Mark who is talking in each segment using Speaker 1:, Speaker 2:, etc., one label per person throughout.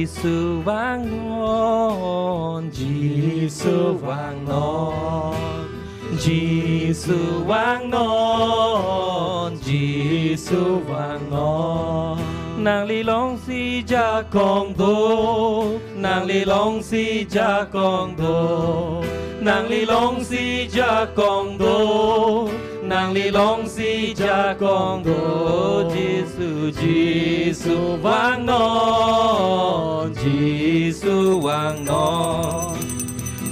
Speaker 1: Giêsu vang non, Giêsu vang non, Giêsu vang non, Giêsu vang non. Nàng li long si cha con đô, nàng li long si cha con đô, nàng li long si cha con đô, nàng li long si cha con đô. Giêsu Giêsu vang non, Giêsu vang non,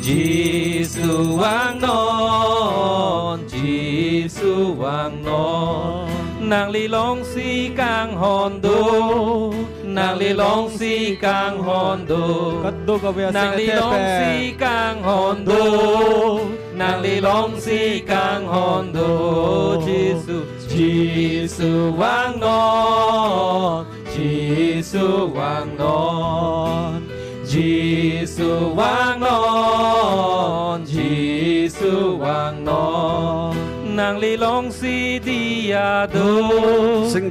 Speaker 1: Giêsu vang non, Giêsu vang non. Nàng li long si càng hòn đô, nàng li long si càng hòn đô, nàng li long si càng hòn đô, nàng li long si càng hòn đô. Giêsu Giêsu vang non, Giêsu vang non, Giêsu vang non, Giêsu vang non. Nàng li long si dia do,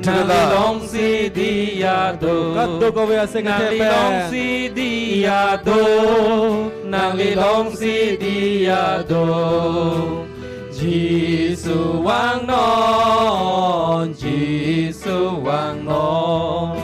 Speaker 1: nàng li long si dia do, nàng li long si dia do, nàng li long si dia do. Giêsu vang non, Giêsu vang non,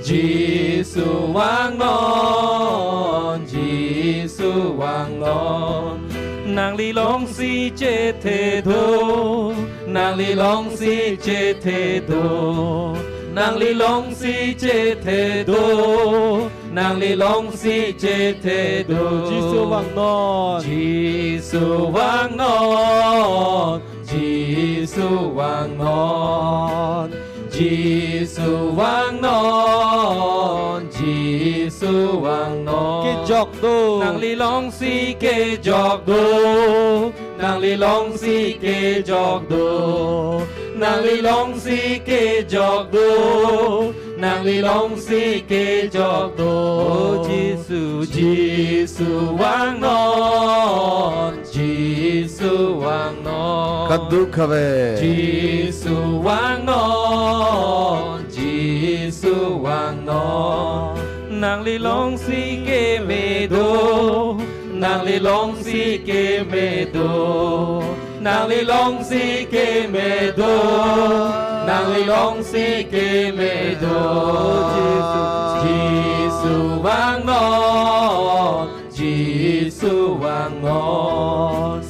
Speaker 1: Giêsu vang non, Giêsu vang non. Nàng li long si chê thề đô, nàng li long si chê thề đô, nàng li long si chê thề đô, nàng li long si chê thề đô.
Speaker 2: Giêsu vang non,
Speaker 1: Giêsu vang non, Giêsu vang non, Giêsu vang non, Giêsu vang non.
Speaker 2: Kê giọt đô,
Speaker 1: nàng li long si kê giọt đô, nàng li long si kê giọt đô, nàng li long si kê giọt đô, nàng li long si kê giọt đô. Giêsu Giêsu vang non, Giêsu vang non,
Speaker 3: Kadukave,
Speaker 1: Giêsu vang non, Giêsu vang non. Nàng li long si kê mê đô, nàng li long si kê mê đô, nàng li long si kê mê đô, nàng li long si kê mê đô. Giêsu vang non, Giêsu vang non,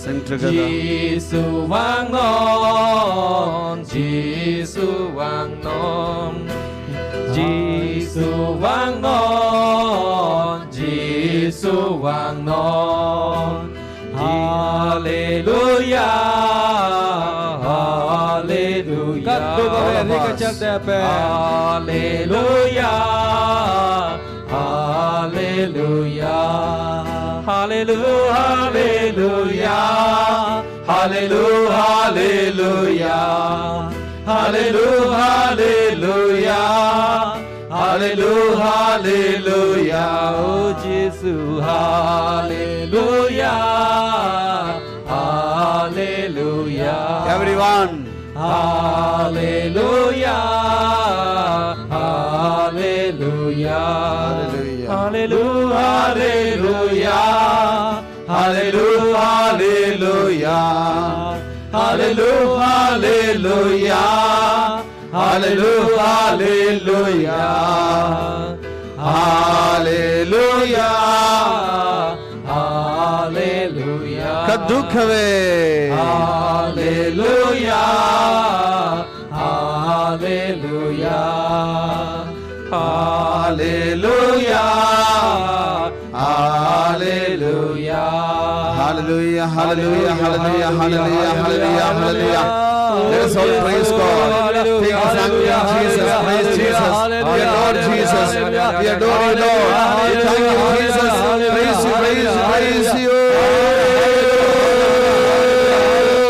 Speaker 1: Giêsu vang non, Giêsu vang non, Giêsu vang non, Giêsu vang non. Hallelujah, Hallelujah, Hallelujah, Hallelujah, Hallelujah, Hallelujah, Hallelujah, Hallelujah, Hallelujah, Hallelujah, oh Jesus, Hallelujah, Hallelujah.
Speaker 3: everyone,
Speaker 1: Hallelujah, Hallelujah, Hallelujah, Hallelujah, Hallelujah, Hallelujah, Hallelujah, Hallelujah, Hallelujah,
Speaker 3: Kadukave,
Speaker 1: Hallelujah, Hallelujah, Hallelujah, Hallelujah,
Speaker 3: Hallelujah, Hallelujah, Hallelujah, Hallelujah, Hallelujah, Hallelujah. Let us all praise God. Thank you, Jesus. Praise Jesus. We adore Jesus. We adore you, Lord. Thank you, Jesus. Praise you, praise you, praise you.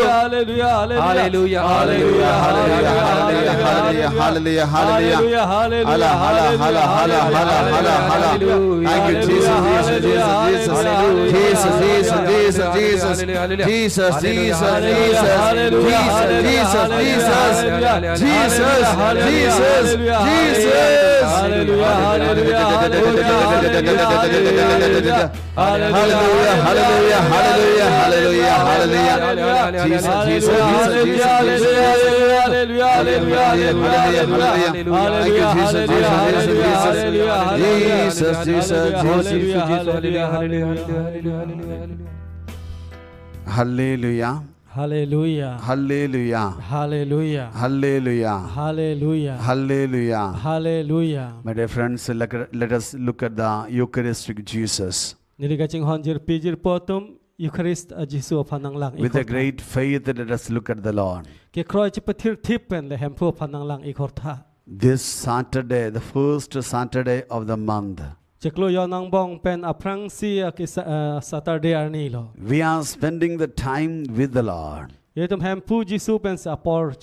Speaker 2: Hallelujah, Hallelujah.
Speaker 1: Hallelujah.
Speaker 3: Hallelujah, hallelujah, hallelujah, hallelujah, hallelujah. Hala, hala, hala, hala, hala, hala, hala. Thank you, Jesus, Jesus, Jesus, Jesus, Jesus, Jesus, Jesus, Jesus, Jesus, Hallelujah, hallelujah, hallelujah, hallelujah, hallelujah. Jesus, Jesus, Jesus, hallelujah, hallelujah. Thank you, Jesus, Jesus, Jesus, Hallelujah.
Speaker 2: Hallelujah.
Speaker 3: Hallelujah.
Speaker 2: Hallelujah.
Speaker 3: Hallelujah.
Speaker 2: Hallelujah.
Speaker 3: Hallelujah.
Speaker 2: Hallelujah.
Speaker 3: My dear friends, let us look at the Eucharistic Jesus.
Speaker 2: Nirigaching honjir pijir potom Eucharist a Jesu phanang lang
Speaker 3: With a great faith, let us look at the Lord.
Speaker 2: ke kroi chi pathir thipen le hempu phanang lang ikhortha
Speaker 3: This Saturday, the first Saturday of the month,
Speaker 2: cheklo yonang bong pen aprang si ki Saturday arni lo
Speaker 3: we are spending the time with the Lord.
Speaker 2: yetum hempu Jesu pen sa por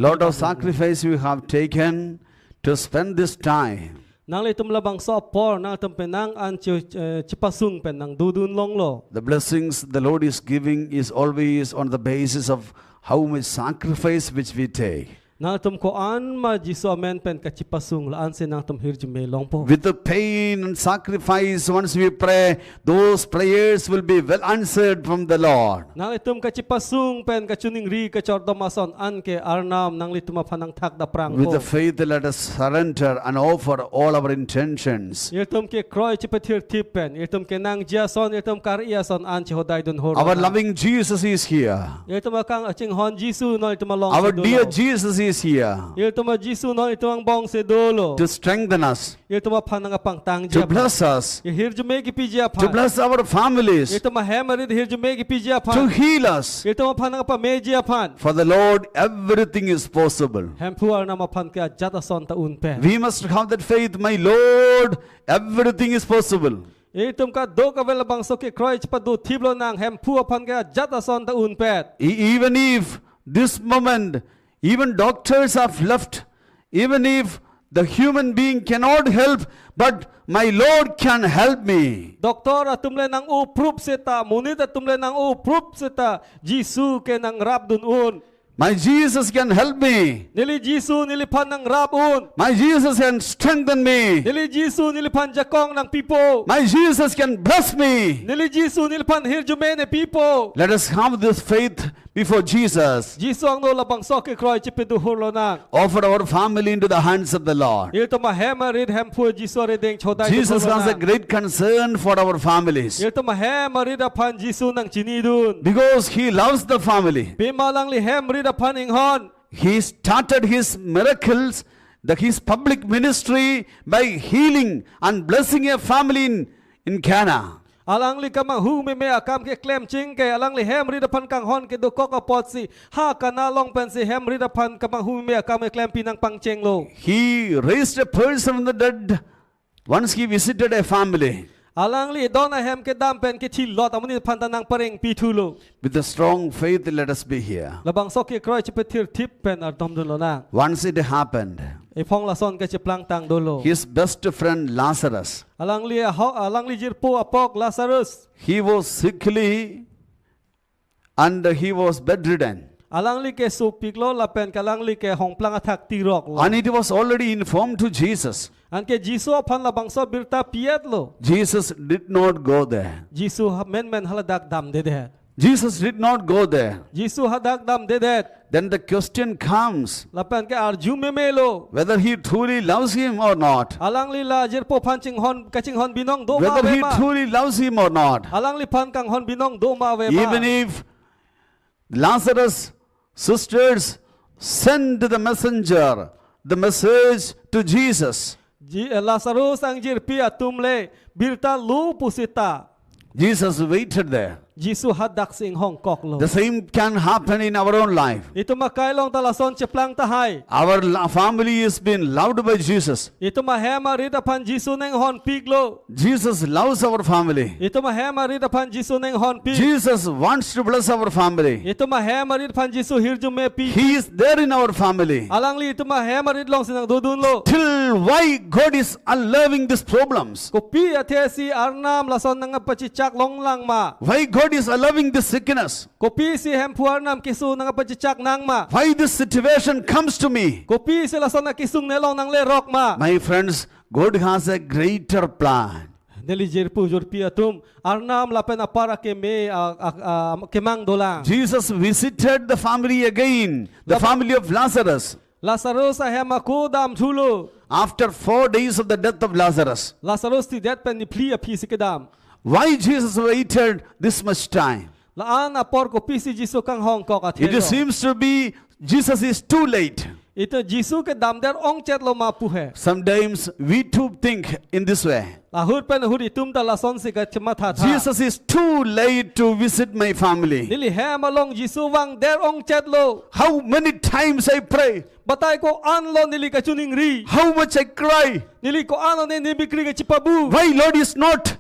Speaker 3: Lot of sacrifice we have taken to spend this time.
Speaker 2: nang le tum labang so por nang tum penang an chipasung pen nang dudun long lo
Speaker 3: The blessings the Lord is giving is always on the basis of how much sacrifice which we take.
Speaker 2: nang tum ko an ma Jesu amen pen ka chipasung la an se nang tum hirju me long po
Speaker 3: With the pain and sacrifice, once we pray, those prayers will be well answered from the Lord.
Speaker 2: nang le tum ka chipasung pen ka chuning ri ka chordomason an ke arnam nang le tum phanang thak da prang
Speaker 3: With
Speaker 2: ko
Speaker 3: the faith, let us surrender and offer all our intentions.
Speaker 2: yetum ke kroi chipathir thipen yetum ke nang jason yetum kar iason an chi hodai dun hor
Speaker 3: Our loving Jesus is here.
Speaker 2: yetum kang aching hon Jesu no yetum long
Speaker 3: Our dear Jesus is here
Speaker 2: yetum Jesu no yetum bong se dolo
Speaker 3: to strengthen us,
Speaker 2: yetum phanang pang tang
Speaker 3: to
Speaker 2: ja
Speaker 3: bless us,
Speaker 2: ye hirju me ki pijia
Speaker 3: to
Speaker 2: phan
Speaker 3: bless our families,
Speaker 2: yetum hemarid hirju me ki pijia
Speaker 3: to
Speaker 2: phan
Speaker 3: heal us.
Speaker 2: yetum phanang pa mejia phan
Speaker 3: For the Lord, everything is possible.
Speaker 2: hempu arna ma phan ka jata son ta un pe
Speaker 3: We must have that faith, my Lord, everything is possible.
Speaker 2: yetum ka do ka vel bang so ke kroi chipadu thiblo nang hempu phan ka jata son ta un pe
Speaker 3: Even if this moment, even doctors have left, even if the human being cannot help, but my Lord can help me.
Speaker 2: Doktor atumle nang uprup seta munit atumle nang uprup seta Jesu ke nang rap dun un
Speaker 3: My Jesus can help me.
Speaker 2: nili Jesu nili pan nang rap un
Speaker 3: My Jesus can strengthen me.
Speaker 2: nili Jesu nili pan jakong nang pipo
Speaker 3: My Jesus can bless me.
Speaker 2: nili Jesu nili pan hirjume ne pipo
Speaker 3: Let us have this faith before Jesus.
Speaker 2: Jesu ang no labang so ke kroi chipidu hurlo nang
Speaker 3: Offer our family into the hands of the Lord.
Speaker 2: ilto ma hema rid hempu Jesu re deng chodai
Speaker 3: Jesus has a great concern for our families
Speaker 2: ilto ma hema rid pan Jesu nang chinidun
Speaker 3: because He loves the family.
Speaker 2: pimalang li hem rid pan inghon
Speaker 3: He started His miracles, His public ministry by healing and blessing a family in Cana.
Speaker 2: alang li kamang hu me akam ke klem ching ke alang li hem rid pan kang hon ke do kok apot si ha kana long pen si hem rid pan kamang hu me akam ke klem pinang pang cheng lo
Speaker 3: He raised a person from the dead once He visited a family.
Speaker 2: alang li dona hem ke dam pen ke thil lot amuni pan tanang pareng pi thu lo
Speaker 3: With a strong faith, let us be here.
Speaker 2: labang sok ke kroi chipetir thip pen ar dom dun lo na
Speaker 3: Once it happened,
Speaker 2: e phong la son ke chiplang tang do lo
Speaker 3: his best friend Lazarus,
Speaker 2: alang li jirpo apok Lazarus
Speaker 3: he was sickly and he was bedridden.
Speaker 2: alang li ke su piklo la pen kalang li ke hong plang athak tirok lo
Speaker 3: And it was already informed to Jesus.
Speaker 2: an ke Jesu phan labang so birta piet lo
Speaker 3: Jesus did not go there.
Speaker 2: Jesu men haladak dam de de
Speaker 3: Jesus did not go there.
Speaker 2: Jesu hadak dam de de
Speaker 3: Then the question comes
Speaker 2: lapan ke arju me melo
Speaker 3: whether he truly loves him or not.
Speaker 2: alang li la jirpo phan ching hon kaching hon binong do ma
Speaker 3: Whether
Speaker 2: ve
Speaker 3: he
Speaker 2: ma
Speaker 3: truly loves him or not.
Speaker 2: alang li phan kang hon binong do ma ve ma
Speaker 3: Even if Lazarus' sisters sent the messenger, the message to Jesus,
Speaker 2: Lazarus ang jirpi atumle birta lu pusita
Speaker 3: Jesus waited there.
Speaker 2: Jisu hadak sing hong kok lo.
Speaker 3: The same can happen in our own life.
Speaker 2: Itu makai long talason ceplang tahai.
Speaker 3: Our family is being loved by Jesus.
Speaker 2: Itu mahema rida pan Jisu neng hon pig lo.
Speaker 3: Jesus loves our family.
Speaker 2: Itu mahema rida pan Jisu neng hon pig.
Speaker 3: Jesus wants to bless our family.
Speaker 2: Itu mahema rida pan Jisu hirju me pig.
Speaker 3: He is there in our family.
Speaker 2: Alang li itu mahema rid long sinang dudun lo.
Speaker 3: Till why God is allowing these problems?
Speaker 2: Kopi atesi arnam lason nang pacicak long lang ma.
Speaker 3: Why God is allowing this sickness?
Speaker 2: Kopi si hempu arnam kisu nang pacicak nang ma.
Speaker 3: Why this situation comes to me?
Speaker 2: Kopi si lason na kisung nelong nang lerok ma.
Speaker 3: My friends, God has a greater plan.
Speaker 2: Deli jerpu jorpi atum arnam lapen apara ke me kemang dolang.
Speaker 3: Jesus visited the family again, the family of Lazarus.
Speaker 2: Lazarus ahema kudam thulu.
Speaker 3: After 4 days of the death of Lazarus.
Speaker 2: Lazarus ti det pen ni pli api sikadam.
Speaker 3: Why Jesus waited this much time?
Speaker 2: Laan apor ko pisi Jisu kang hong kok
Speaker 3: It
Speaker 2: athelo.
Speaker 3: seems to be Jesus is too late.
Speaker 2: Ito Jisu ke dam der ong chet lo ma pu hai.
Speaker 3: Sometimes we too think in this way.
Speaker 2: Lahur pen huri tum ta lason si ka chma tha tha.
Speaker 3: Jesus is too late to visit my family.
Speaker 2: Nili hema long Jisu wang der ong chet lo.
Speaker 3: How many times I pray,
Speaker 2: Batai ko an lo nili ka chuning ri.
Speaker 3: how much I cry.
Speaker 2: Nili ko an lo ni bikri ka chipabu.
Speaker 3: Why Lord is not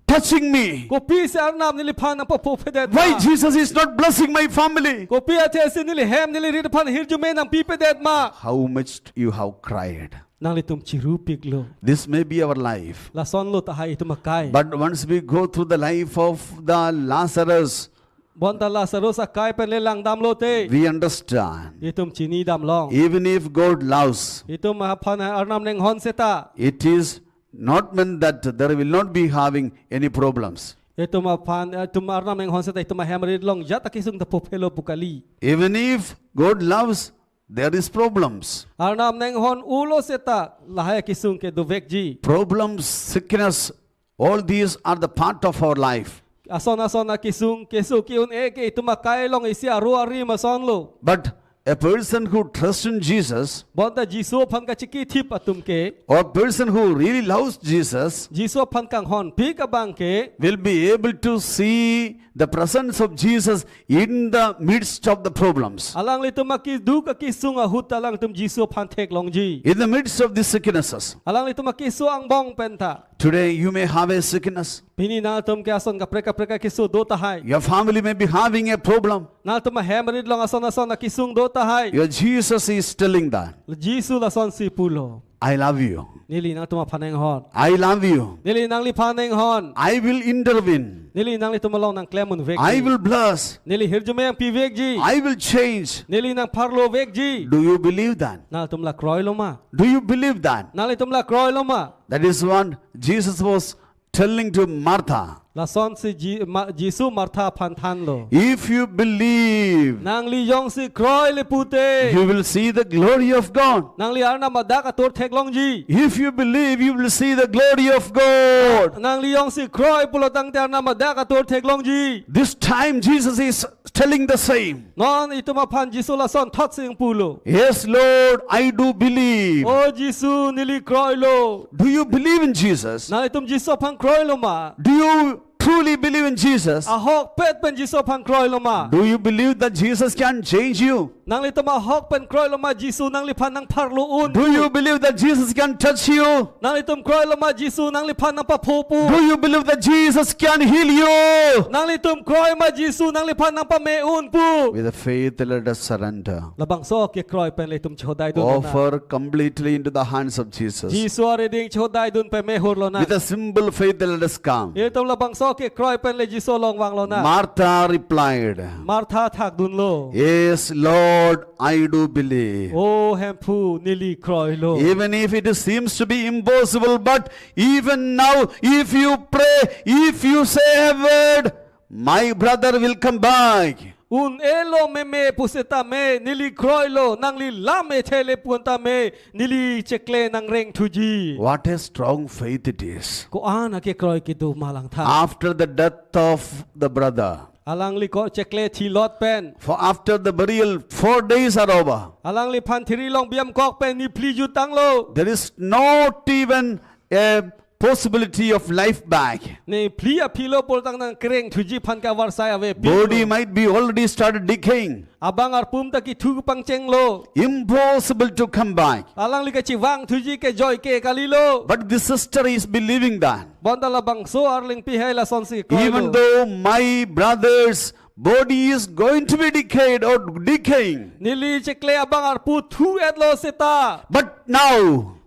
Speaker 3: touching me?
Speaker 2: Ko pi se arnam nili phan ang papu pedet.
Speaker 3: Why Jesus is not blessing my family?
Speaker 2: Ko pi athe si nili hem nili ri phan hirju me nang pi pedet ma.
Speaker 3: How much you have cried.
Speaker 2: Nang litum chiru pik lo.
Speaker 3: This may be our life.
Speaker 2: Lason lo tahai itu makai.
Speaker 3: But once we go through the life of the Lazarus,
Speaker 2: Bonta Lazarus akai pen le lang dam lo te.
Speaker 3: we understand.
Speaker 2: Itum chini dam long.
Speaker 3: Even if God loves,
Speaker 2: Itum mahaphan arnam neng hon seta.
Speaker 3: it is not meant that there will not be having any problems.
Speaker 2: Itum mahaphan itum arnam neng hon seta itum mahemrid long jata kisung ta popelo pukali.
Speaker 3: Even if God loves, there is problems.
Speaker 2: Arnam neng hon ulo seta lahaya kisung ke duvek ji.
Speaker 3: Problems, sickness, all these are the part of our life.
Speaker 2: Ason na kisung kesu kiun eke itum makai long isi aru ari mason lo.
Speaker 3: But a person who trusts in Jesus,
Speaker 2: Bonta Jisu phan ka chiki thip atum ke.
Speaker 3: or a person who really loves Jesus,
Speaker 2: Jisu phan kang hon pi ka bang ke.
Speaker 3: will be able to see the presence of Jesus in the midst of the problems,
Speaker 2: Alang litum maki du ka kisung ahut alang tum Jisu phan thek long ji.
Speaker 3: in the midst of the sicknesses.
Speaker 2: Alang litum maki su ang bong penta.
Speaker 3: Today you may have a sickness.
Speaker 2: Pini na tum ke ason ka preka kisu do tahai.
Speaker 3: Your family may be having a problem.
Speaker 2: Na tum hemrid long ason na kisung do tahai.
Speaker 3: Your Jesus is telling that,
Speaker 2: Jisu la son si pulo.
Speaker 3: I love you.
Speaker 2: Nili nang tuma phaneng hon.
Speaker 3: I love you.
Speaker 2: Nili nang li phaneng hon.
Speaker 3: I will intervene.
Speaker 2: Nili nang li tumalong nang klemun vek.
Speaker 3: I will bless.
Speaker 2: Nili hirjume ang pi vek ji.
Speaker 3: I will change.
Speaker 2: Nili nang parlo vek ji.
Speaker 3: Do you believe that?
Speaker 2: Na tum la kroy lo ma.
Speaker 3: Do you believe that?
Speaker 2: Na li tum la kroy lo ma.
Speaker 3: That is what Jesus was telling to Martha.
Speaker 2: La son si Jisu Martha phan than lo.
Speaker 3: If you believe,
Speaker 2: Nang li yong si kroy le pute.
Speaker 3: you will see the glory of God.
Speaker 2: Nang li arna madak ator thek long ji.
Speaker 3: If you believe, you will see the glory of God.
Speaker 2: Nang li yong si kroy pulo tang ter na madak ator thek long ji.
Speaker 3: This time Jesus is telling the same.
Speaker 2: Non itu ma phan Jisu la son thot sing pulo.
Speaker 3: Yes, Lord, I do believe.
Speaker 2: O Jisu nili kroy lo.
Speaker 3: Do you believe in Jesus?
Speaker 2: Nang itum Jisu phan kroy lo ma.
Speaker 3: Do you truly believe in Jesus?
Speaker 2: Ahok pet pen Jisu phan kroy lo ma.
Speaker 3: Do you believe that Jesus can change you?
Speaker 2: Nang li tum ahok pen kroy lo ma Jisu nang li phan nang parlo un.
Speaker 3: Do you believe that Jesus can touch you?
Speaker 2: Nang li tum kroy lo ma Jisu nang li phan nang pa phopu.
Speaker 3: Do you believe that Jesus can heal you?
Speaker 2: Nang li tum kroy ma Jisu nang li phan nang pa me un pu.
Speaker 3: With faith, let us surrender.
Speaker 2: Labang so ke kroy pen li tum chodai dun na.
Speaker 3: Offer completely into the hands of Jesus.
Speaker 2: Jisu are ding chodai dun pe me hur lo na.
Speaker 3: With a simple faith, let us come.
Speaker 2: Itum labang so ke kroy pen le Jisu long wang lo na.
Speaker 3: Martha replied,
Speaker 2: Martha thak dun lo.
Speaker 3: Yes, Lord, I do believe.
Speaker 2: O hempu nili kroy lo.
Speaker 3: Even if it seems to be impossible, but even now, if you pray, if you say a word, my brother will come back.
Speaker 2: Un elo me puseta me nili kroy lo nang li lame thele punta me nili chekle nang reng thuji.
Speaker 3: What a strong faith it is.
Speaker 2: Ko ana ke kroy ki du malang tha.
Speaker 3: After the death of the brother,
Speaker 2: Alang li ko chekle thi lot pen.
Speaker 3: for after the burial, 4 days are over.
Speaker 2: Alang li phan thiri long biam kok pen ni pli ju tang lo.
Speaker 3: There is not even a possibility of life back.
Speaker 2: นี่พลีอพิโลปอลตังนังเกรงทุจีพันกาวาร์ไซอเว
Speaker 3: Body might be already started decaying.
Speaker 2: abang arpum ta ki thu pang cheng lo
Speaker 3: Impossible to come back.
Speaker 2: alang li ka chi wang thuji ke joy ke kalilo
Speaker 3: But the sister is believing that.
Speaker 2: bondala bang so arling pi hai la son si
Speaker 3: Even though my brother's body is going to be decayed or decaying.
Speaker 2: nili chekle abang arpu thu etlo seta
Speaker 3: But now,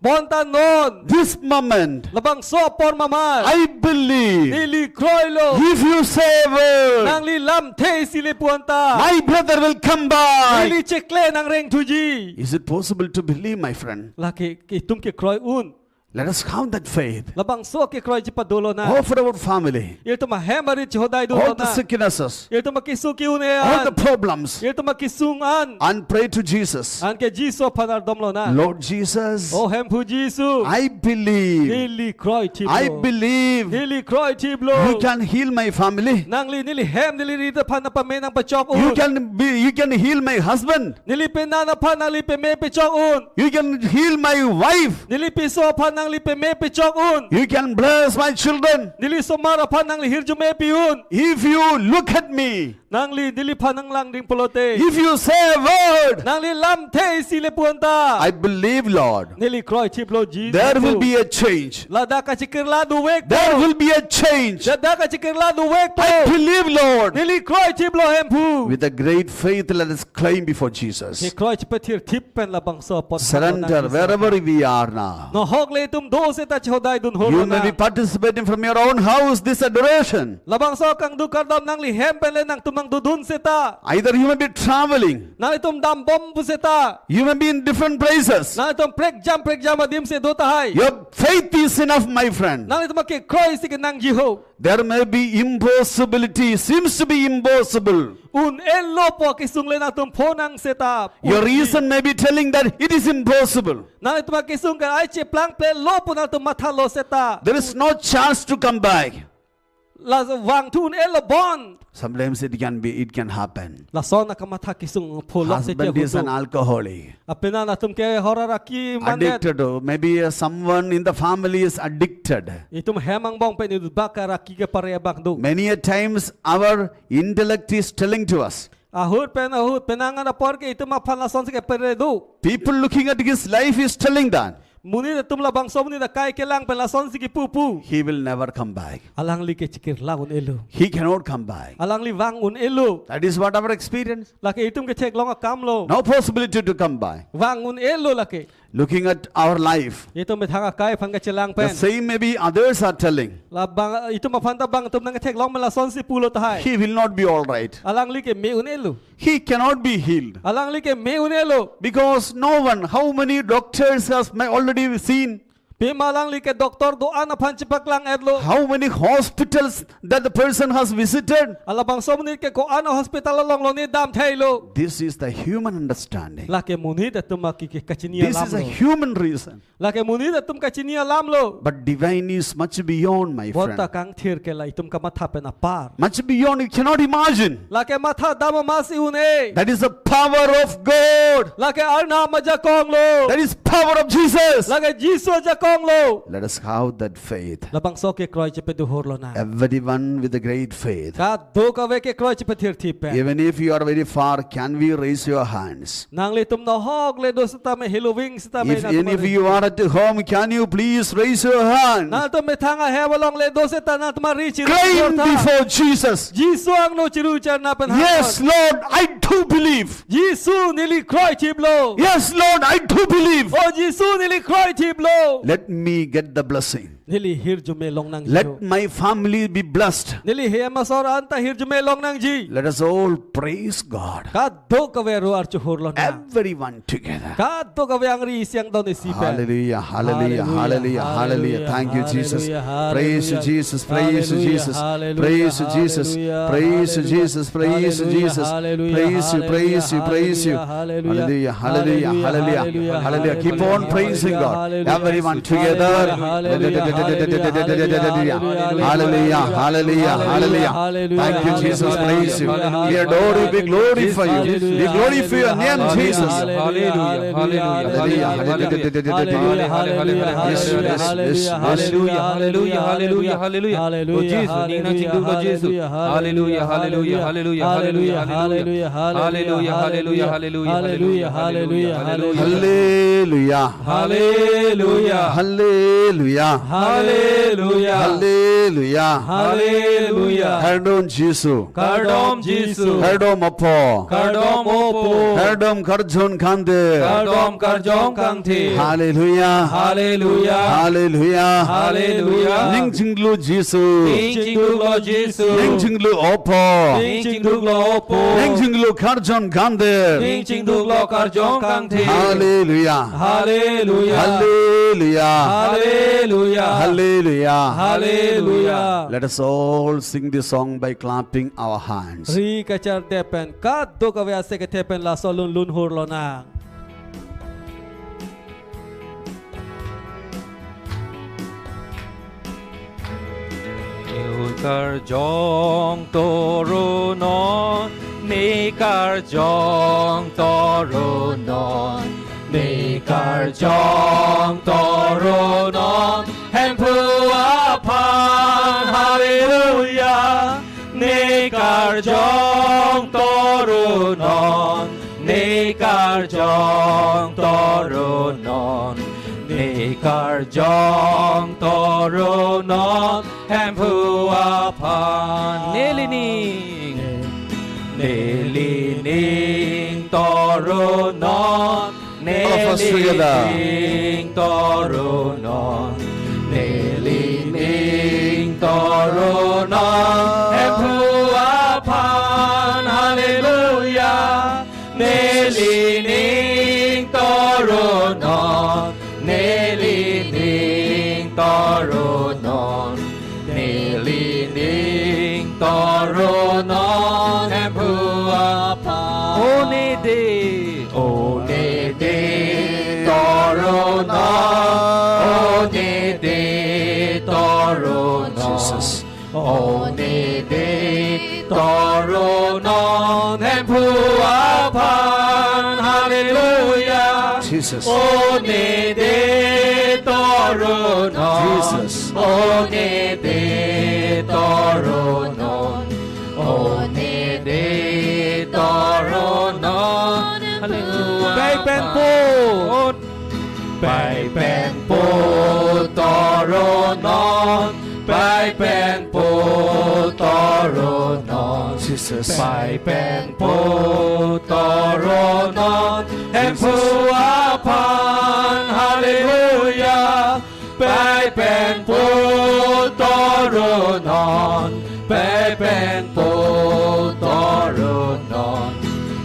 Speaker 2: bonta non
Speaker 3: this moment,
Speaker 2: labang so por mamar
Speaker 3: I believe
Speaker 2: nili kroilo
Speaker 3: if you say a word,
Speaker 2: nang li lam the sile puanta
Speaker 3: my brother will come back.
Speaker 2: nili chekle nang reng thuji
Speaker 3: Is it possible to believe, my friend?
Speaker 2: la ke tum ke kroi un
Speaker 3: Let us count that faith.
Speaker 2: labang so ke kroi chi padolo na
Speaker 3: All for our family.
Speaker 2: ye to ma hemari chi hodai du
Speaker 3: All the
Speaker 2: na
Speaker 3: sicknesses.
Speaker 2: ye to ma kisu ki une
Speaker 3: All the problems.
Speaker 2: ye to ma kisung an
Speaker 3: And pray to Jesus.
Speaker 2: an ke jiso phanar domlo na
Speaker 3: Lord Jesus,
Speaker 2: o hem phu jisu
Speaker 3: I believe.
Speaker 2: nili kroi chi
Speaker 3: I believe
Speaker 2: nili kroi chi blo
Speaker 3: you can heal my family.
Speaker 2: nang li nili hem nili ri ta phan na pa me nang pa chok
Speaker 3: You
Speaker 2: un
Speaker 3: can heal my husband.
Speaker 2: nili pe na phan nang li pe me pe chok un
Speaker 3: You can heal my wife.
Speaker 2: nili pe so phan nang li pe me pe chok un
Speaker 3: You can bless my children.
Speaker 2: nili so mara phan nang li hirju me pi un
Speaker 3: If you look at me,
Speaker 2: nang li nili phan nang lang ding polote
Speaker 3: if you say a word,
Speaker 2: nang li lam the si le puanta
Speaker 3: I believe, Lord,
Speaker 2: nili kroi chi blo ji
Speaker 3: there will be a change.
Speaker 2: la da ka chikir la du wek
Speaker 3: There will be a change.
Speaker 2: da da ka chikir la du wek
Speaker 3: I believe, Lord.
Speaker 2: nili kroi chi blo hem phu
Speaker 3: With a great faith, let us claim before
Speaker 2: ni
Speaker 3: Jesus.
Speaker 2: kroi chi pe thir thip pen la bang so pot
Speaker 3: Surrender wherever we are now.
Speaker 2: no hok le tum do se ta chodai dun ho
Speaker 3: You may be participating from your own house this adoration.
Speaker 2: labang so kang du kar dam nang li hem pen le nang tum nang du dun se ta
Speaker 3: Either you may be traveling,
Speaker 2: nang li tum dam bom pu se ta
Speaker 3: you may be in different places.
Speaker 2: nang li tum prek jam adim se do ta hai
Speaker 3: Your faith is enough, my friend.
Speaker 2: nang li tum ke kroi si ke nang ji ho
Speaker 3: There may be impossibility, seems to be impossible.
Speaker 2: un el lo po ki sung le na tum pho nang se ta
Speaker 3: Your reason may be telling that it is impossible.
Speaker 2: nang li tum ke sung ka ai che plang ple lo pu na tum matha lo se ta
Speaker 3: There is no chance to come back.
Speaker 2: la wang tun el lo bon
Speaker 3: Sometimes it can happen.
Speaker 2: la son na ka matha ki sung pho lo se che
Speaker 3: Husband is an alcoholic,
Speaker 2: apena na tum ke horara ki manet
Speaker 3: addicted. Maybe someone in the family is addicted.
Speaker 2: itum hemang bong pe ni ba ka ra ki ke pare bak du
Speaker 3: Many a times our intellect is telling to us.
Speaker 2: ahur penanga na por ke itum aphan la son se ke pare du
Speaker 3: People looking at his life is telling that
Speaker 2: muni da tum la bang som ni da kai ke lang pe la son se ki pu
Speaker 3: he will never come back.
Speaker 2: alang li ke chikir lagun elu
Speaker 3: He cannot come back.
Speaker 2: alang li wang un elu
Speaker 3: That is what our experience.
Speaker 2: la ke itum ke thek long kam lo
Speaker 3: No possibility to come back.
Speaker 2: wang un elu la ke
Speaker 3: Looking at our life,
Speaker 2: itum be thanga kai phang ke chelang
Speaker 3: the
Speaker 2: pen
Speaker 3: same maybe others are telling.
Speaker 2: la bang itum aphan ta bang tum nang ke thek long me la son se pu lo ta hai
Speaker 3: He will not be all right.
Speaker 2: alang li ke me un elu
Speaker 3: He cannot be healed.
Speaker 2: alang li ke me un elu
Speaker 3: Because no one, how many doctors has already seen?
Speaker 2: pe malang li ke doctor do ana phan chipak lang edlo
Speaker 3: How many hospitals that the person has visited?
Speaker 2: ala bang som ni ke ko ana hospital long lo ni dam thailo
Speaker 3: This is the human understanding.
Speaker 2: la ke muni da tum ki ke kachinia
Speaker 3: This
Speaker 2: lam
Speaker 3: is a
Speaker 2: lo
Speaker 3: human reason.
Speaker 2: la ke muni da tum kachinia lam lo
Speaker 3: But divine is much beyond, my
Speaker 2: bonta
Speaker 3: friend.
Speaker 2: kang thir ke la itum ka matha pe na par
Speaker 3: Much beyond, you cannot imagine.
Speaker 2: la ke matha dam masi une
Speaker 3: That is the power of God.
Speaker 2: la ke arna maja kong lo
Speaker 3: That is power of Jesus.
Speaker 2: la ke jisu ja kong lo
Speaker 3: Let us have that faith.
Speaker 2: la bang so ke kroi che pe du hor lo na
Speaker 3: Everyone with a great faith.
Speaker 2: ka do ka ve ke kroi che pe thir thi pe
Speaker 3: Even if you are very far, can we raise your hands?
Speaker 2: nang le tum no hok le do sta me hiloving sta me
Speaker 3: If
Speaker 2: na
Speaker 3: any of you are at home, can you please raise your hand?
Speaker 2: na to me thanga he walong le do se ta na tma ri chi
Speaker 3: Claim before Jesus.
Speaker 2: jisu ang no chiru char na pen
Speaker 3: Yes, Lord, I do believe.
Speaker 2: jisu nili kroi chi blo
Speaker 3: Yes, Lord, I do believe.
Speaker 2: o jisu nili kroi chi blo
Speaker 3: Let me get the blessing.
Speaker 2: nili hirju me long nang
Speaker 3: Let
Speaker 2: ji
Speaker 3: my family be blessed.
Speaker 2: nili he ma sor anta hirju me long nang ji
Speaker 3: Let us all praise God.
Speaker 2: ka do ka ve ro ar chu hor lo na
Speaker 3: Everyone together.
Speaker 2: ka do ka ve ang ri siang do ni si pe
Speaker 3: Hallelujah, hallelujah, hallelujah, hallelujah. Thank you, Jesus. Praise you, Jesus. Praise you, Jesus. Praise you, Jesus. Praise you, Jesus. Praise you, Jesus. Praise you, praise you, praise you. Hallelujah, hallelujah, hallelujah, hallelujah. Keep on praising God. Everyone together. Hallelujah, hallelujah, hallelujah. Thank you, Jesus. Praise you. We adore you. We glorify you. We glorify your name, Jesus.
Speaker 1: Hallelujah, hallelujah, hallelujah, hallelujah, hallelujah, hallelujah. Oh Jesus, Nina Chindu Lord Jesus. Hallelujah, hallelujah, hallelujah, hallelujah, hallelujah, hallelujah, hallelujah, hallelujah, hallelujah, hallelujah,
Speaker 3: Hallelujah,
Speaker 1: hallelujah,
Speaker 3: hallelujah,
Speaker 1: hallelujah,
Speaker 3: hallelujah,
Speaker 1: hallelujah.
Speaker 3: Herdom Jesus,
Speaker 1: Kardom Jesus,
Speaker 3: Herdom Apo,
Speaker 1: Kardom Opo,
Speaker 3: Herdom Karjon Kande,
Speaker 1: Kardom Karjong Kangthi.
Speaker 3: Hallelujah,
Speaker 1: Hallelujah,
Speaker 3: hallelujah,
Speaker 1: hallelujah.
Speaker 3: Ning Jinglu Jesus,
Speaker 1: Ning Jinglu Lord Jesus,
Speaker 3: Ning Jinglu Opo,
Speaker 1: Ning Jinglu Lord Opo,
Speaker 3: Ning Jinglu Karjon Kande.
Speaker 1: Ning Jinglu Lord Karjong Kangthi.
Speaker 3: Hallelujah,
Speaker 1: Hallelujah,
Speaker 3: hallelujah,
Speaker 1: hallelujah,
Speaker 3: hallelujah,
Speaker 1: hallelujah.
Speaker 3: Let us all sing this song by clapping our hands.
Speaker 2: Ri kachar tepen kat do ka vyase ke tepen la solun lun hur lo nang.
Speaker 1: Karjong toro non, ne karjong toro non, ne karjong toro non, hempu apan hallelujah, ne karjong toro non, ne karjong toro non. Ne karjong toro non hempu apan nelining toro non nelining toro non nelining toro non hempu apan hallelujah nelining toro non Nelining toro non, nelining toro non, hempu apan. O nede toro non, o nede toro non, o nede toro non, hempu apan. Hallelujah.
Speaker 3: Jesus.
Speaker 1: O nede toro non,
Speaker 3: Jesus.
Speaker 1: O nede toro non, O nede toro non. Hallelujah.
Speaker 2: Bay pen po,
Speaker 1: bay pen po toro non, bay pen po toro non.
Speaker 3: Jesus.
Speaker 1: Bay pen po toro non, hempu apan hallelujah. Bay pen po toro non, bay pen po toro non,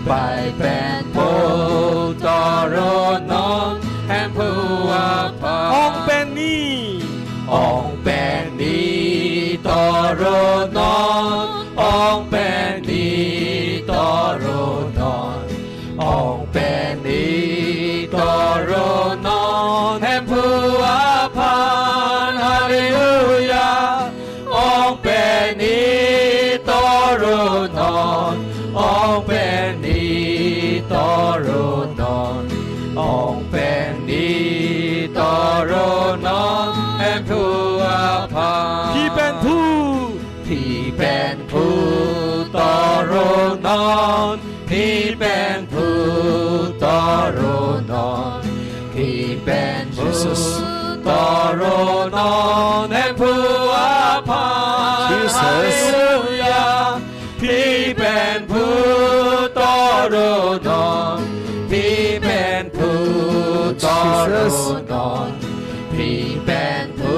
Speaker 1: bay pen po toro non, hempu apan.
Speaker 2: ong pen ni,
Speaker 1: Ong pen ni toro non, ong pen ni toro non, ong pen ni toro non, hempu apan hallelujah. Ong pen ni toro non, ong pen ni toro non, ong pen ni toro non, hempu apan.
Speaker 2: ki pen pu,
Speaker 1: Thì bên phu toro non, thì bên phu toro non, thì bên phu toro non, em phu apan.
Speaker 3: Jesus.
Speaker 1: Hallelujah. Thì bên phu toro non, thì bên phu toro non, thì bên phu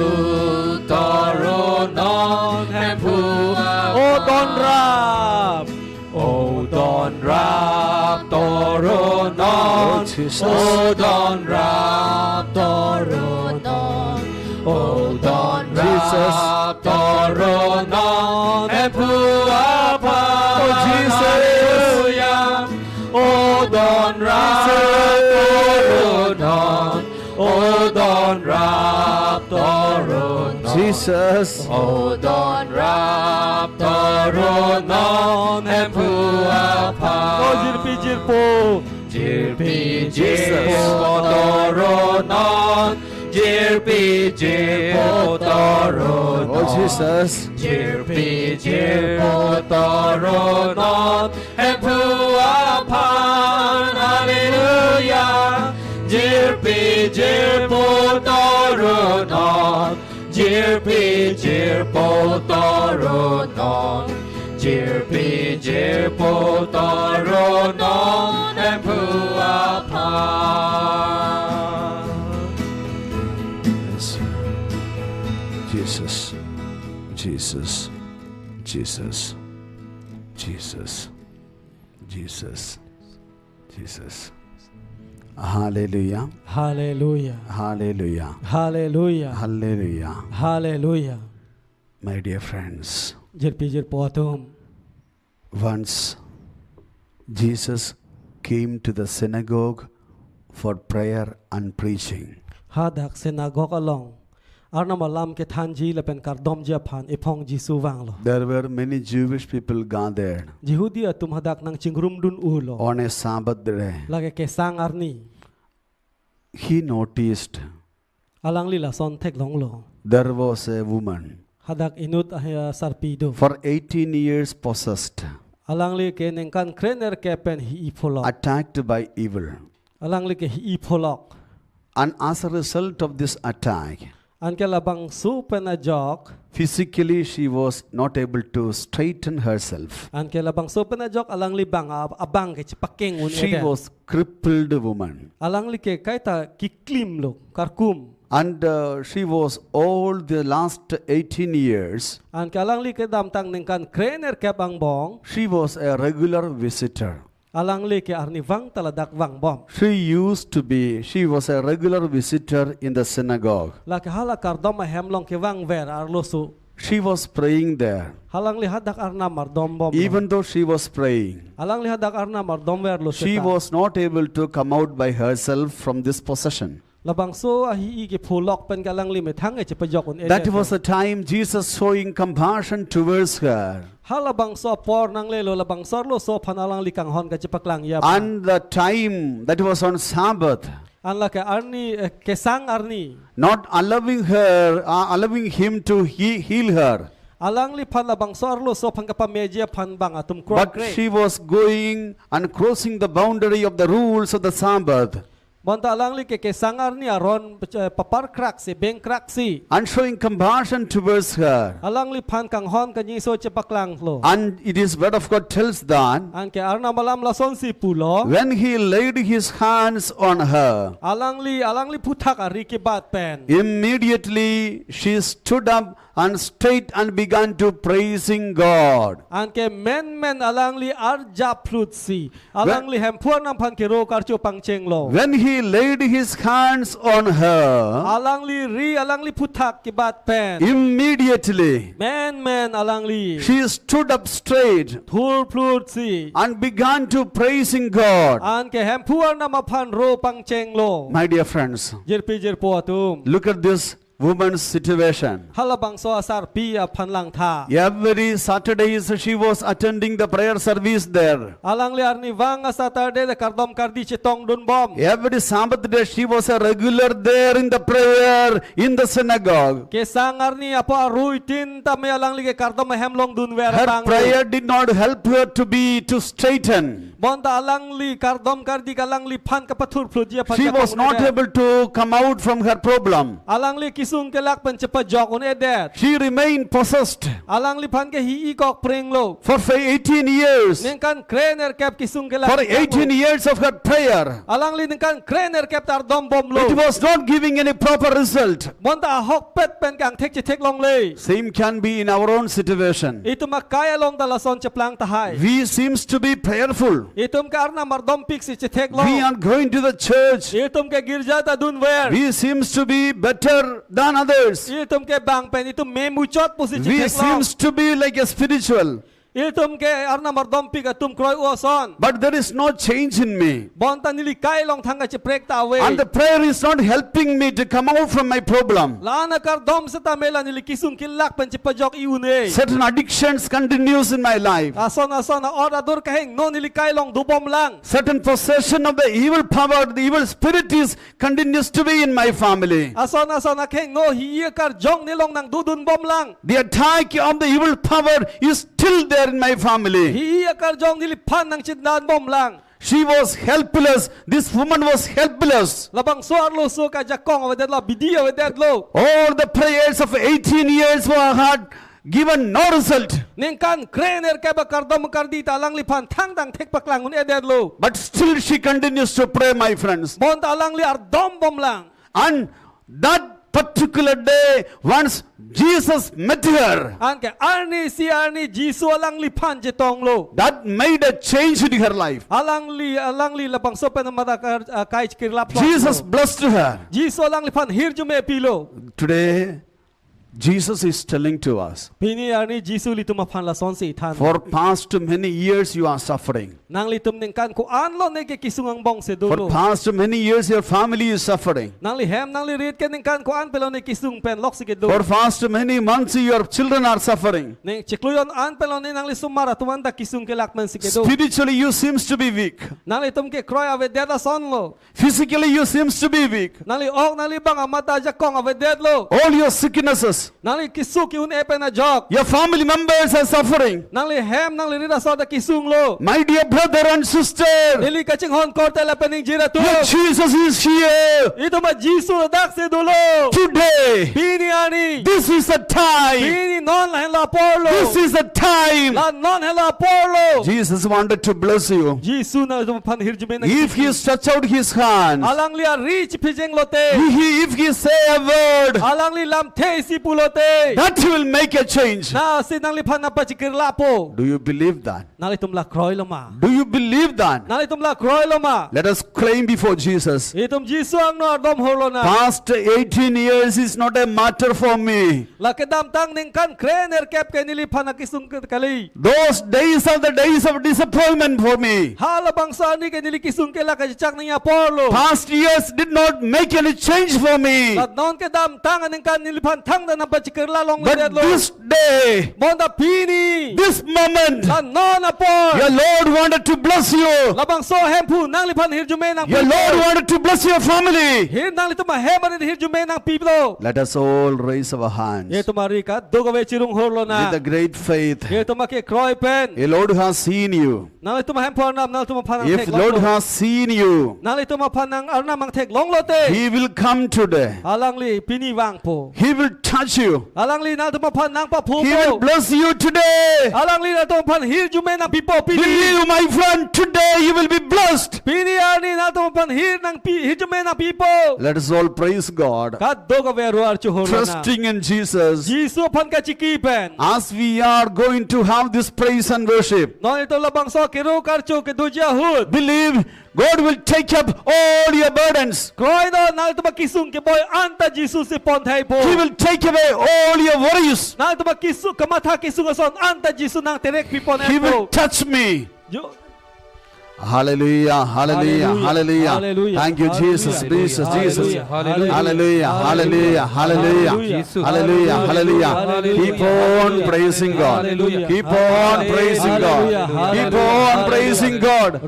Speaker 1: toro non, em phu apan.
Speaker 2: o ton rap,
Speaker 1: O don rap toro non,
Speaker 3: Oh, Jesus.
Speaker 1: O don rap toro non, O don
Speaker 3: Jesus.
Speaker 1: rap toro non, em phu apan.
Speaker 3: Oh, Jesus.
Speaker 1: Hallelujah. O don rap toro non, O don rap toro
Speaker 3: Jesus.
Speaker 1: โอ้ดอนรับทรนอนแห่งผู้อาภา
Speaker 2: โอ้จิรปีจิรโป
Speaker 1: จิรปีจิรโปตรนอนจิรปีจิรโปตรนอน
Speaker 3: Oh Jesus.
Speaker 1: จิรปีจิรโปตรนอนแห่งผู้อาภาฮาเลลูยาจิรปีจิรโปตรนอนจิรปีจิรโปตรนอนจิรปีจิรโปตรนอนแห่งผู้อาภา
Speaker 3: Jesus. Jesus. Jesus. Jesus. Jesus. Jesus. Hallelujah.
Speaker 2: ฮาเลลูยา
Speaker 3: Hallelujah.
Speaker 2: ฮาเลลูยา
Speaker 3: Hallelujah.
Speaker 2: ฮาเลลูยา
Speaker 3: My dear friends,
Speaker 2: จิรปีจิรโปตุม
Speaker 3: once Jesus came to the synagogue for prayer and preaching.
Speaker 2: ฮาดักเซนาโกกอลองอาร์นามาลามเกทันจีและเป็นการดอมเจียพานเอพองจิสูวังโล
Speaker 3: There were many Jewish people gathered
Speaker 2: ยิฮูดีอตุมฮาดักนังจิงรุมดุนอูโล
Speaker 3: on a Sabbath day.
Speaker 2: ลากเกสังอาร์นี
Speaker 3: He noticed
Speaker 2: อาลังลีลาซอนเทกลองโล
Speaker 3: there was a woman
Speaker 2: ฮาดักอินุตอาเฮซาร์ปีโด
Speaker 3: for 18 years possessed,
Speaker 2: อาลังลีเกเนงกันเครเนอร์เกเป็นฮีอีโพลอก
Speaker 3: attacked by evil.
Speaker 2: อาลังลีเกฮีอีโพลอก
Speaker 3: And as a result of this attack,
Speaker 2: อันเกลาบังซูเป็นอาจอก
Speaker 3: physically she was not able to straighten herself.
Speaker 2: อันเกลาบังซูเป็นอาจอกอาลังลีบังอาบังเกจิปักเก่งอุนเอ
Speaker 3: She
Speaker 2: เด
Speaker 3: was crippled woman.
Speaker 2: อาลังลีเกไกตากิกลิมโลการคุม
Speaker 3: And she was all the last 18 years.
Speaker 2: อันเกลังลีเกดามตังเนงกันเครเนอร์เกบังบอง
Speaker 3: She was a regular visitor.
Speaker 2: อาลังลีเกอาร์นิวังตลาดักวังบอม
Speaker 3: She was a regular visitor in the synagogue.
Speaker 2: ลาเกฮาลาการดอมมาแฮมลองเกวังเวร์อาร์โลสุ
Speaker 3: She was praying there.
Speaker 2: ฮาลังลีฮัดดักอาร์นามาร์ดอมบอม
Speaker 3: Even though she was praying,
Speaker 2: ฮาลังลีฮัดดักอาร์นามาร์ดอมเวร์โลสุ
Speaker 3: she was not able to come out by herself from this possession.
Speaker 2: ลาบังโซอาฮีอีเกพูล็อกเป็นกาลังลีไม่ทั้งเอจะประยกอุนเอ
Speaker 3: That was the time Jesus showing compassion towards her.
Speaker 2: ฮาลาบังโซปอร์นังเลโลลาบังโซโลโซพันอาลังลีกังฮอนกะจะปักลังยา
Speaker 3: And the time that was on Sabbath,
Speaker 2: อันละเกอาร์นีเกสังอาร์นี
Speaker 3: not allowing him to heal her.
Speaker 2: อาลังลีพันลาบังโซอาร์โลโซพันกับปะเมเจียพันบังอาตุมครอ
Speaker 3: But
Speaker 2: เกร
Speaker 3: she was going and crossing the boundary of the rules of the Sabbath
Speaker 2: บอนตาลังลิเกสังอาร์นี่อารอนปะปาร์ครักซีเบงครักซี
Speaker 3: and showing compassion towards her.
Speaker 2: อาลังลิพันกังฮอนกันยิงโซเจปักลังโล
Speaker 3: And it is word of God tells that
Speaker 2: อันเกอาร์นามาลามลาซอนซีปูโล
Speaker 3: when he laid his hands on her,
Speaker 2: อาลังลีพุทักอาริกิบาตเป็น
Speaker 3: immediately she stood up and straight and began to praising God.
Speaker 2: อันเกเมนอาลังลีอาร์จับพลุดซีอาลังลีแฮมพวนัมพันเกโรการจูปังเชงโล
Speaker 3: When he laid his hands on her,
Speaker 2: อาลังลีพุทักกิบาตเป็น
Speaker 3: immediately
Speaker 2: เมนอาลังลี
Speaker 3: she stood up straight
Speaker 2: ทูลพลุดซี
Speaker 3: and began to praising God.
Speaker 2: อันเกแฮมพวนัมพันโรปังเชงโล
Speaker 3: My dear friends,
Speaker 2: เจรปีเจรปัวตุม
Speaker 3: look at this woman's situation.
Speaker 2: ฮัลบังโซอาซาร์ปีพันลังทา
Speaker 3: Every Saturdays she was attending the prayer service there.
Speaker 2: อาลังเลียร์นิวังอาซาตาเดการดอมการดิจิตองดุนบอม
Speaker 3: Every Sabbath day she was a regular there in the prayer in the synagogue.
Speaker 2: เกสังอาร์นีอพอรุยตินตามอาลังลีเกการดอมแฮมลงดุนเวร์
Speaker 3: Her
Speaker 2: ตัง
Speaker 3: prayer did not help her to straighten.
Speaker 2: บอนตาอาลังลีการดอมการดิอาลังลีพันกับพัทุรพลุเจียพัน
Speaker 3: She was not able to come out from her problem.
Speaker 2: อาลังลีกิซุงเกลักเป็นจะปะจอกอุนเอเดด
Speaker 3: She remained possessed
Speaker 2: อาลังลีพันเกฮีอีกอกเปริงโล
Speaker 3: for 18 years.
Speaker 2: เนกันเครเนอร์แกบกิซุงเกลัก
Speaker 3: For 18 years of her prayer,
Speaker 2: อาลังลีเนกันเครเนอร์แกบตาร์ดอมบอมโล
Speaker 3: it was not giving any proper result.
Speaker 2: บอนตาฮอกเป็ดเป็นกังเทคจะเทคลงเลย
Speaker 3: Same can be in our own situation.
Speaker 2: Itu makaya long dala son ceplang tahai.
Speaker 3: We seems to be prayerful.
Speaker 2: Itum karna mardom pik si cetek long.
Speaker 3: We are going to the church.
Speaker 2: Itum ke girja ta dun wer.
Speaker 3: We seems to be better than others.
Speaker 2: Itum ke bang pen itum memucot pu si
Speaker 3: We
Speaker 2: cetek long.
Speaker 3: seems to be like a spiritual.
Speaker 2: Iltum ke arna mardom pi ka tum kroi uason.
Speaker 3: But there is no change in me.
Speaker 2: Bonta nili kai long thanga che prek ta we.
Speaker 3: And the prayer is not helping me to come out from my problem.
Speaker 2: Lana kar dom sa tamela nili kisung kilak pen che pajok iune.
Speaker 3: Certain addictions continues in my life.
Speaker 2: Ason na ora dur kaheng no nili kai long dubom lang.
Speaker 3: Certain possession of the evil power, the evil spirit is continues to be in my family.
Speaker 2: Ason na kaheng no hiya kar jong nilong nang dudun bom lang.
Speaker 3: The attack of the evil power is still there in my family.
Speaker 2: Hiya kar jong nili pan nang chindan bom lang.
Speaker 3: She was helpless. This woman was helpless.
Speaker 2: Labang suar lo so ka jakong awedet lo bidia awedet lo.
Speaker 3: All the prayers of 18 years were had given no result.
Speaker 2: Ningkan krener ke ba kardom kardita lang lipan thang dang thek paklang un edet lo.
Speaker 3: But still she continues to pray, my friends.
Speaker 2: Bon ta lang li ar dom bom lang.
Speaker 3: And that particular day, once Jesus met her,
Speaker 2: An ke arni si arni Jisu alang lipan je tong lo.
Speaker 3: that made a change in her life.
Speaker 2: Alang li labang so pen mata kai kirlap.
Speaker 3: Jesus blessed her.
Speaker 2: Jisu alang lipan hirjume pilo.
Speaker 3: Today, Jesus is telling to us,
Speaker 2: Pini arni Jisu litum aphan la son si than.
Speaker 3: for past many years you are suffering.
Speaker 2: Nang litum ningkan ko an lo ne ke kisungang bong se
Speaker 3: For
Speaker 2: dulo.
Speaker 3: past many years your family is suffering.
Speaker 2: Nang li hem nang li rit ke ningkan ko an pelo ne kisung pen lok si ke
Speaker 3: For
Speaker 2: dulo.
Speaker 3: past many months your children are suffering.
Speaker 2: Ning chikluyon an pelo ne nang li sumara tumanda kisung ke lakmen si ke dulo.
Speaker 3: Spiritually you seems to be weak.
Speaker 2: Nang litum ke kroy ave deda son lo.
Speaker 3: Physically you seems to be weak.
Speaker 2: Nang li ok nang li bang amata jakong ave ded lo.
Speaker 3: All your sicknesses,
Speaker 2: Nang li kisuk yun epe na jok.
Speaker 3: your family members are suffering.
Speaker 2: Nang li hem nang li rida so da kisung lo.
Speaker 3: My dear brother and sister,
Speaker 2: Nili kaching hon korte la pening jira tu.
Speaker 3: your Jesus is here
Speaker 2: Ito ma Jisu na dak se dulo.
Speaker 3: today.
Speaker 2: Pini ani.
Speaker 3: This is the time.
Speaker 2: Pini non la hen la porlo.
Speaker 3: This is the time.
Speaker 2: La non hen la porlo.
Speaker 3: Jesus wanted to bless you.
Speaker 2: Jisu na ito pan hirjume na.
Speaker 3: If he stretch out his hands,
Speaker 2: Alang li a rich pijeng lote.
Speaker 3: if he say a word,
Speaker 2: Alang li lam te si pulote.
Speaker 3: that will make a change.
Speaker 2: Na sinang li pan na pachikir lapo.
Speaker 3: Do you believe that?
Speaker 2: Nalitum la kroy loma.
Speaker 3: Do you believe that?
Speaker 2: Nalitum la kroy loma.
Speaker 3: Let us claim before Jesus.
Speaker 2: Itum Jisu ang no ardom holo na.
Speaker 3: Past 18 years is not a matter for me.
Speaker 2: La kedam tang ning kan krener kep ke nili pan na kisung kali.
Speaker 3: Those days are the days of disappointment for me.
Speaker 2: Hala bangsa ni ke nili kisung ke la kajak niya porlo.
Speaker 3: Past years did not make any change for me.
Speaker 2: At non kedam tang ning kan nili pan tang da na pachikir la long
Speaker 3: But
Speaker 2: lo.
Speaker 3: this day,
Speaker 2: Monda pini.
Speaker 3: this moment,
Speaker 2: La non apor.
Speaker 3: your Lord wanted to bless you.
Speaker 2: Labang so hempu nang lipan hirjume nang
Speaker 3: Your Lord wanted to bless your family.
Speaker 2: hir nang litum hemarin hirjume nang piplo.
Speaker 3: Let us all raise our hands
Speaker 2: Ye tumari ka dogawe chirung horlo na.
Speaker 3: with a great faith.
Speaker 2: Ye tumake kroy pen.
Speaker 3: The Lord has seen you.
Speaker 2: Nang litum hempor nam nang litum panang
Speaker 3: If
Speaker 2: tek
Speaker 3: Lord
Speaker 2: long.
Speaker 3: has seen you,
Speaker 2: Nang litum panang arna mang tek long lote.
Speaker 3: He will come today.
Speaker 2: Alang li pini wang po.
Speaker 3: He will touch you.
Speaker 2: Alang li nang litum pan nang pa pu
Speaker 3: He will
Speaker 2: po.
Speaker 3: bless you today.
Speaker 2: Alang li nang litum pan hirjume nang pipo pini.
Speaker 3: Believe, my friend, today you will be blessed.
Speaker 2: Pini ani nang litum pan hir nang hirjume nang pipo.
Speaker 3: Let us all praise God,
Speaker 2: Ka dogawe ruar chu horlo na.
Speaker 3: trusting in Jesus.
Speaker 2: Jisu pan ka chiki pen.
Speaker 3: As we are going to have this praise and worship,
Speaker 2: Non ito labang so kiru karchu ke dujia hud.
Speaker 3: believe God will take up all your burdens.
Speaker 2: Kroy no nal to makisung ke boy anta Jesus si pon thai po.
Speaker 3: He will take away all your worries.
Speaker 2: Nal to makisu kamatha kisung son anta Jesus nang terek pi pon
Speaker 3: He will
Speaker 2: po.
Speaker 3: touch me.
Speaker 2: Jo-
Speaker 3: Hallelujah, hallelujah,
Speaker 2: Hallelujah,
Speaker 3: hallelujah.
Speaker 2: hallelujah,
Speaker 3: Thank you, Jesus,
Speaker 2: hallelujah,
Speaker 3: Jesus, Jesus.
Speaker 2: hallelujah,
Speaker 3: Hallelujah, hallelujah, hallelujah. Hallelujah, hallelujah. Keep on praising God.
Speaker 2: Hallelujah.
Speaker 3: Keep on praising God. Keep on praising God.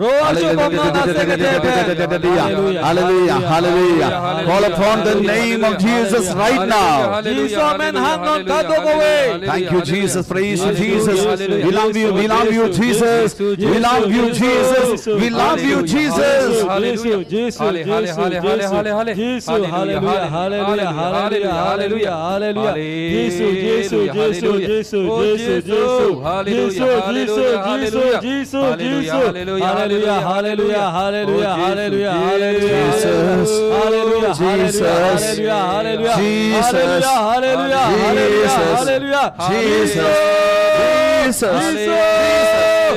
Speaker 3: Hallelujah, hallelujah. Call upon the name of Jesus right now.
Speaker 2: Jesus amen hang non ka dogawe.
Speaker 3: Thank you, Jesus. Praise you, Jesus. We love you. We love you, Jesus. We love you, Jesus. We love you, Jesus.
Speaker 2: Jesus, Jesus, hallelujah, hallelujah, hallelujah, hallelujah, hallelujah, hallelujah. Jesus, Jesus, Jesus, Jesus, Jesus, Jesus, Jesus, Jesus, hallelujah, hallelujah, hallelujah, hallelujah, hallelujah,
Speaker 3: Jesus.
Speaker 2: hallelujah,
Speaker 3: Jesus.
Speaker 2: hallelujah, hallelujah,
Speaker 3: Jesus.
Speaker 2: hallelujah, hallelujah, hallelujah,
Speaker 3: Jesus. Jesus.
Speaker 2: Jesus.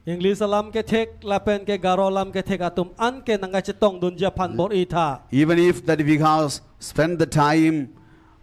Speaker 2: English salam ke thek lapen ke garo lam ke thek atum an ke nanga chitong dun japan bor itha.
Speaker 3: Even if that we have spent the time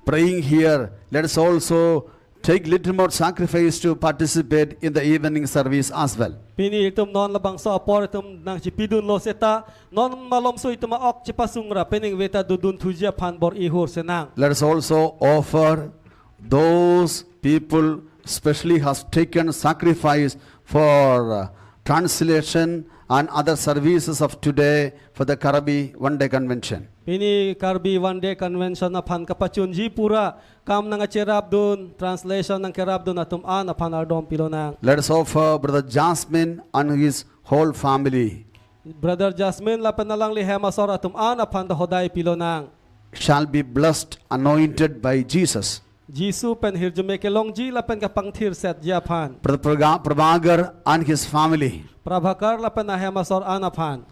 Speaker 3: praying here, let us also take little more sacrifice to participate in the evening service as well.
Speaker 2: Pini itum non labang so apor itum nang chipidun lo seta non malom so itum ok chipasungra pening veta dudun tu japan bor ihur senang.
Speaker 3: Let us also offer those people especially has taken sacrifice for translation and other services of today for the Karabi one-day convention.
Speaker 2: Pini Karbi one day convention na pan kapachun ji pura kam nang cherab dun translation ng kerab dun atum an apan ardom pilonang.
Speaker 3: Let us offer Brother Jasmine and his whole family.
Speaker 2: Brother Jasmine lapan nalang lihema sor atum an apan da hoday pilonang.
Speaker 3: Shall be blessed, anointed by Jesus.
Speaker 2: Jisu pen hirjume ke longji lapan kapang thir set japan.
Speaker 3: Brother Prabhagar and his family.
Speaker 2: Prabhakar lapan ahema sor an apan.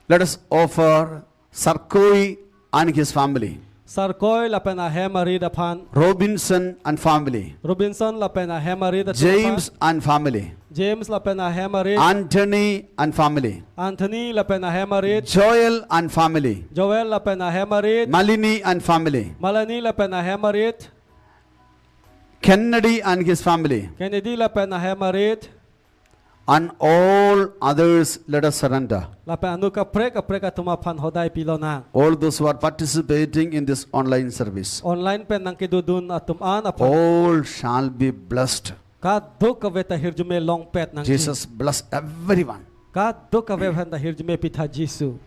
Speaker 3: Let us offer Sarkoi and his family.
Speaker 2: Sarkoy lapan ahema rid apan.
Speaker 3: Robinson and family.
Speaker 2: Robinson lapan ahema rid apan.
Speaker 3: James and family.
Speaker 2: James lapan ahema rid.
Speaker 3: Anthony and family.
Speaker 2: Anthony lapan ahema rid.
Speaker 3: Joel and family.
Speaker 2: Joel lapan ahema rid.
Speaker 3: Malini and family.
Speaker 2: Malani lapan ahema rid.
Speaker 3: Kennedy and his family.
Speaker 2: Kennedy lapan ahema rid.
Speaker 3: And all others, let us surrender.
Speaker 2: Lapan anu kapre atumapan hoday pilonang.
Speaker 3: All those who are participating in this online service,
Speaker 2: Online pen nang kidudun atum an apan.
Speaker 3: all shall be blessed.
Speaker 2: Kaduk kaveta hirjume long pet nang
Speaker 3: Jesus bless everyone.
Speaker 2: Kaduk kaveta hirjume pitha Jisu.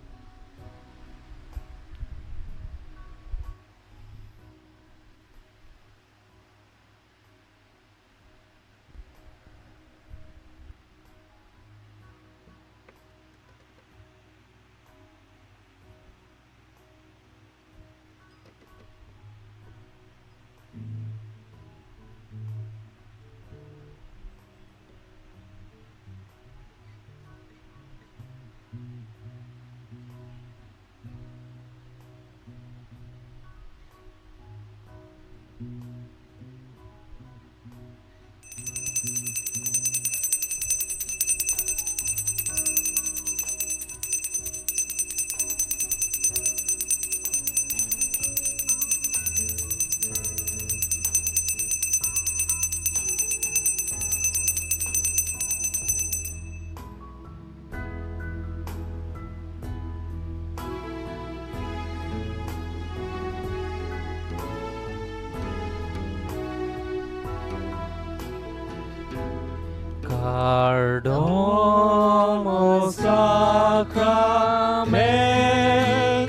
Speaker 1: Cardomo sacrament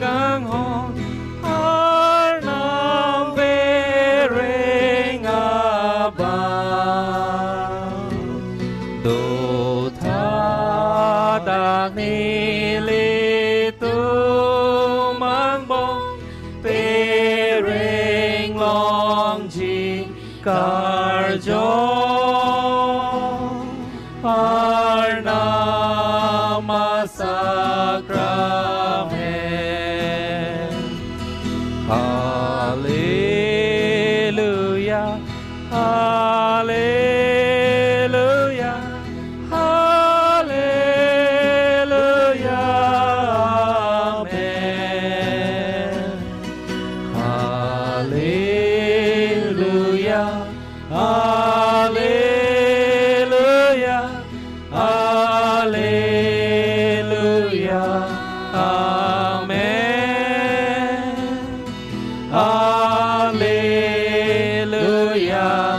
Speaker 1: ganghon arnam bering abang dotadak nilitu mangbong bering longji karjo Arnama Sacrament. Hallelujah, Hallelujah, Hallelujah, Amen. Hallelujah, Hallelujah, Hallelujah, Amen. Hallelujah.